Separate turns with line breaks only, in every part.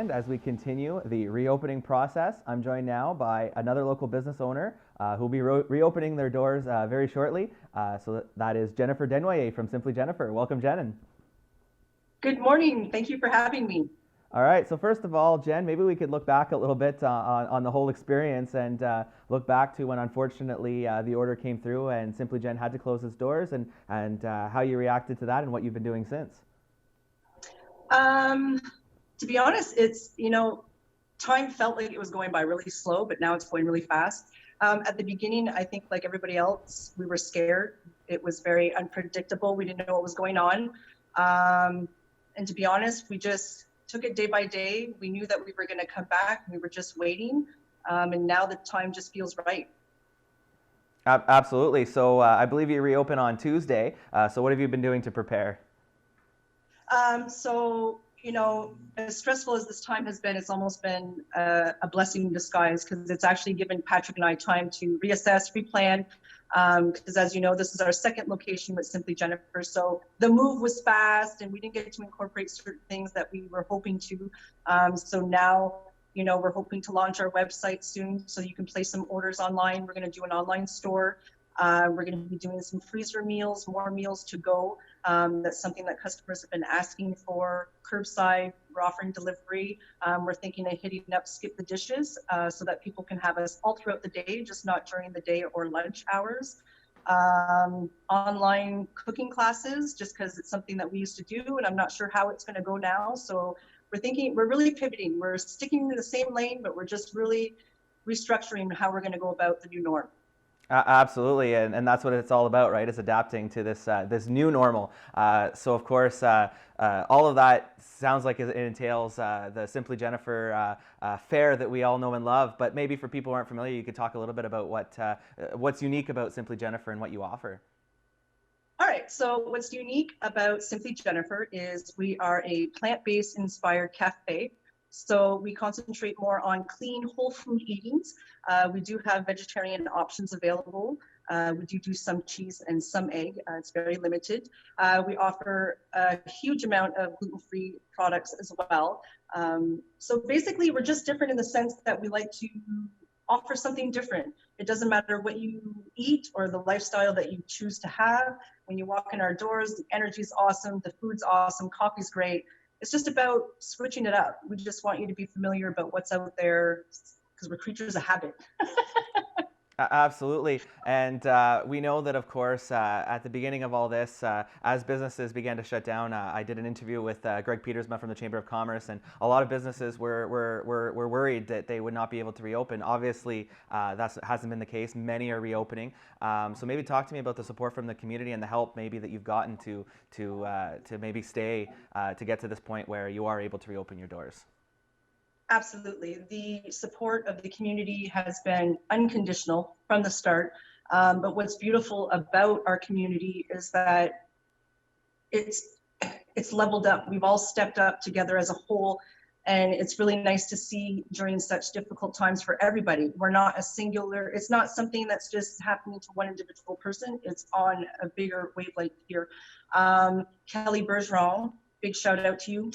weekend as we continue the reopening process. I'm joined now by another local business owner who will be reopening their doors very shortly. So that is Jennifer Desnoyers from Simply Jennifer. Welcome, Jen.
Good morning. Thank you for having me.
All right, so first of all, Jen, maybe we could look back a little bit on the whole experience and look back to when unfortunately the order came through and Simply Jen had to close its doors and how you reacted to that and what you've been doing since.
To be honest, it's, time felt like it was going by really slow, but now it's going really fast. At the beginning, I think like everybody else, we were scared. It was very unpredictable. We didn't know what was going on. And to be honest, we just took it day by day. We knew that we were going to come back. We were just waiting. And now the time just feels right.
Absolutely. So I believe you reopen on Tuesday. So what have you been doing to prepare?
As stressful as this time has been, it's almost been a blessing in disguise because it's actually given Patrick and I time to reassess, replan. Because as you know, this is our second location with Simply Jennifer. So the move was fast and we didn't get to incorporate certain things that we were hoping to. So now, we're hoping to launch our website soon so you can place some orders online. We're going to do an online store. We're going to be doing some freezer meals, more meals to go. That's something that customers have been asking for. Curbside, we're offering delivery. We're thinking of hitting up Skip the Dishes so that people can have us all throughout the day, just not during the day or lunch hours. Online cooking classes, just because it's something that we used to do and I'm not sure how it's going to go now. So we're really pivoting. We're sticking to the same lane, but we're just really restructuring how we're going to go about the new norm.
Absolutely, and that's what it's all about, right? Is adapting to this new normal. So of course, all of that sounds like it entails the Simply Jennifer fair that we all know and love. But maybe for people who aren't familiar, you could talk a little bit about what's unique about Simply Jennifer and what you offer.
All right, so what's unique about Simply Jennifer is we are a plant-based inspired cafe. So we concentrate more on clean, whole food eatings. We do have vegetarian options available. We do some cheese and some egg. It's very limited. We offer a huge amount of gluten-free products as well. So basically, we're just different in the sense that we like to offer something different. It doesn't matter what you eat or the lifestyle that you choose to have. When you walk in our doors, the energy's awesome, the food's awesome, coffee's great. It's just about switching it up. We just want you to be familiar about what's out there because we're creatures of habit.
Absolutely. And we know that, of course, at the beginning of all this, as businesses began to shut down, I did an interview with Greg Petersma from the Chamber of Commerce, and a lot of businesses were worried that they would not be able to reopen. Obviously, that hasn't been the case. Many are reopening. So maybe talk to me about the support from the community and the help maybe that you've gotten to maybe stay to get to this point where you are able to reopen your doors.
Absolutely. The support of the community has been unconditional from the start. But what's beautiful about our community is that it's leveled up. We've all stepped up together as a whole. And it's really nice to see during such difficult times for everybody. We're not a singular, it's not something that's just happening to one individual person. It's on a bigger wavelength here. Kelly Bergeron, big shout out to you.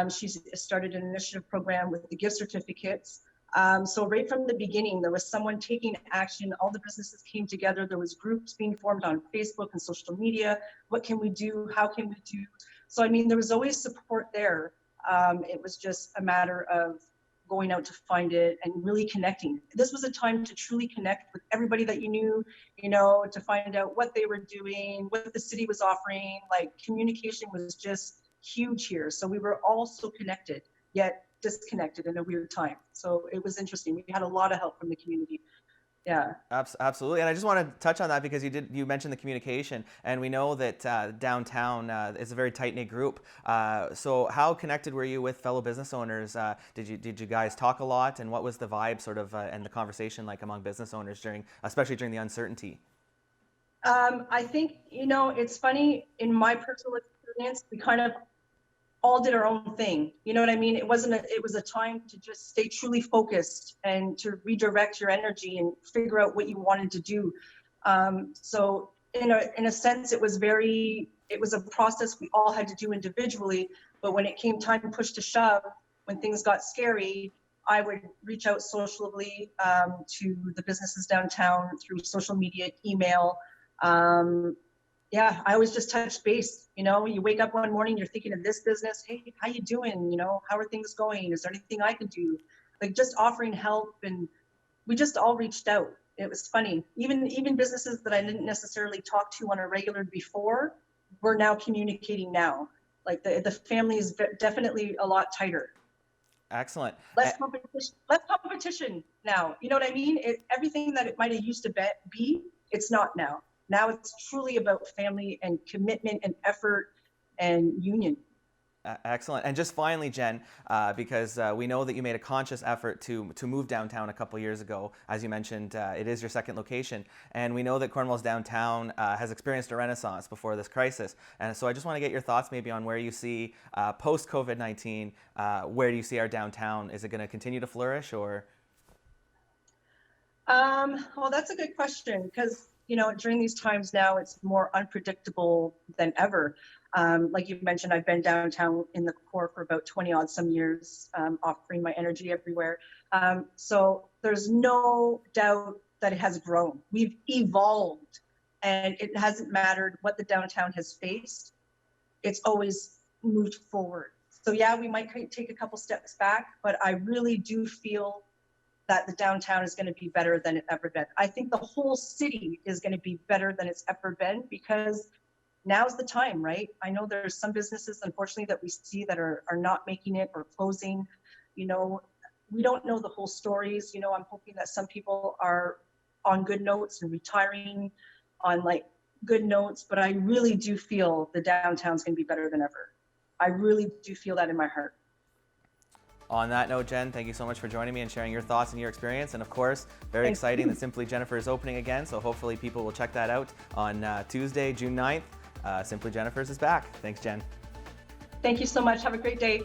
She's started an initiative program with the gift certificates. So right from the beginning, there was someone taking action. All the businesses came together. There was groups being formed on Facebook and social media. What can we do? How can we do? So, there was always support there. It was just a matter of going out to find it and really connecting. This was a time to truly connect with everybody that you knew, to find out what they were doing, what the city was offering. Like communication was just huge here. So we were all so connected, yet disconnected in a weird time. So it was interesting. We had a lot of help from the community. Yeah.
Absolutely. And I just want to touch on that because you mentioned the communication, and we know that downtown is a very tight-knit group. So how connected were you with fellow business owners? Did you guys talk a lot, and what was the vibe sort of and the conversation like among business owners especially during the uncertainty?
I think, it's funny, in my personal experience, we kind of all did our own thing. You know what I mean? It was a time to just stay truly focused and to redirect your energy and figure out what you wanted to do. So in a sense, it was a process we all had to do individually, but when it came time to push to shove, when things got scary, I would reach out socially to the businesses downtown through social media, email. Yeah, I always just touch base. You know, you wake up one morning, you're thinking of this business. Hey, how you doing? You know, how are things going? Is there anything I can do? Like just offering help, and we just all reached out. It was funny. Even businesses that I didn't necessarily talk to on a regular before, we're now communicating now. Like the family is definitely a lot tighter.
Excellent.
Less competition now. You know what I mean? Everything that it might have used to be, it's not now. Now it's truly about family and commitment and effort and union.
Excellent. And just finally, Jen, because we know that you made a conscious effort to move downtown a couple years ago. As you mentioned, it is your second location. And we know that Cornwall's downtown has experienced a renaissance before this crisis. And so I just want to get your thoughts maybe on where you see post-COVID-19, where do you see our downtown? Is it going to continue to flourish or?
Well, that's a good question because, you know, during these times now, it's more unpredictable than ever. Like you mentioned, I've been downtown in the core for about 20 odd some years, offering my energy everywhere. So there's no doubt that it has grown. We've evolved, and it hasn't mattered what the downtown has faced. It's always moved forward. So yeah, we might take a couple steps back, but I really do feel that the downtown is going to be better than it ever been. I think the whole city is going to be better than it's ever been because now's the time, right? I know there's some businesses, unfortunately, that we see that are not making it or closing. You know, we don't know the whole stories. You know, I'm hoping that some people are on good notes and retiring on like good notes, but I really do feel the downtown's going to be better than ever. I really do feel that in my heart.
On that note, Jen, thank you so much for joining me and sharing your thoughts and your experience. And of course, very exciting that Simply Jennifer is opening again. So hopefully people will check that out on Tuesday, June 9th. Simply Jennifer's is back. Thanks, Jen.
Thank you so much. Have a great day.